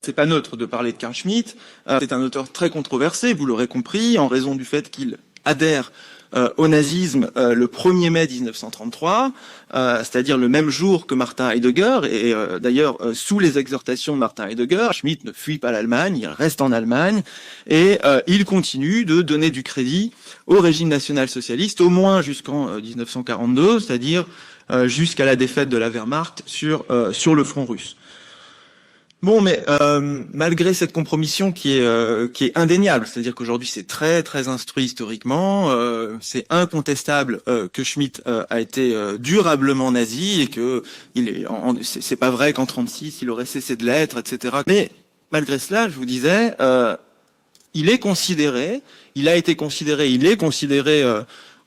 c'est pas neutre de parler de Carl Schmitt. C'est un auteur très controversé, vous l'aurez compris, en raison du fait qu'il adhère au nazisme le 1er mai 1933, c'est-à-dire le même jour que Martin Heidegger, et d'ailleurs sous les exhortations de Martin Heidegger, Schmitt ne fuit pas l'Allemagne, il reste en Allemagne, et il continue de donner du crédit au régime national-socialiste, au moins jusqu'en 1942, c'est-à-dire jusqu'à la défaite de la Wehrmacht sur le front russe. Bon, mais malgré cette compromission qui est indéniable, c'est-à-dire qu'aujourd'hui c'est très très instruit historiquement, c'est incontestable que Schmitt a été durablement nazi et que c'est pas vrai qu'en 1936 il aurait cessé de l'être, etc. Mais malgré cela, je vous disais, il est considéré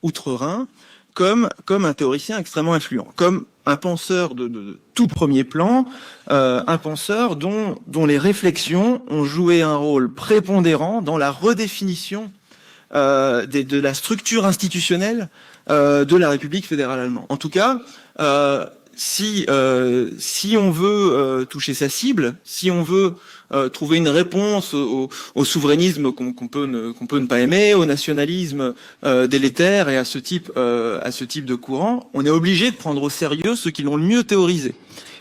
outre-Rhin comme un théoricien extrêmement influent, comme un penseur de tout premier plan, un penseur dont les réflexions ont joué un rôle prépondérant dans la redéfinition de la structure institutionnelle de la République fédérale allemande. En tout cas, si on veut toucher sa cible, si on veut trouver une réponse au souverainisme qu'on peut ne pas aimer, au nationalisme délétère et à ce type de courant, on est obligé de prendre au sérieux ceux qui l'ont le mieux théorisé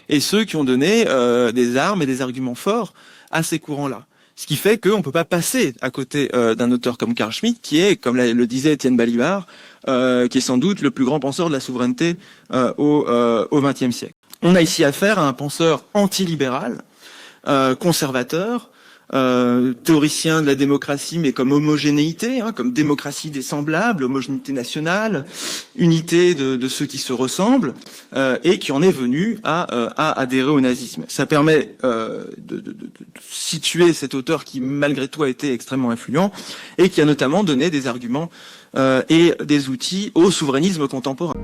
et ceux qui ont donné des armes et des arguments forts à ces courants-là. Ce qui fait qu'on ne peut pas passer à côté d'un auteur comme Carl Schmitt, qui est, comme le disait Étienne Balibar, qui est sans doute le plus grand penseur de la souveraineté au XXe siècle. On a ici affaire à un penseur antilibéral, conservateur, théoricien de la démocratie, mais comme homogénéité, comme démocratie des semblables, homogénéité nationale, unité de ceux qui se ressemblent, et qui en est venu à adhérer au nazisme. Ça permet de situer cet auteur qui, malgré tout, a été extrêmement influent, et qui a notamment donné des arguments et des outils au souverainisme contemporain.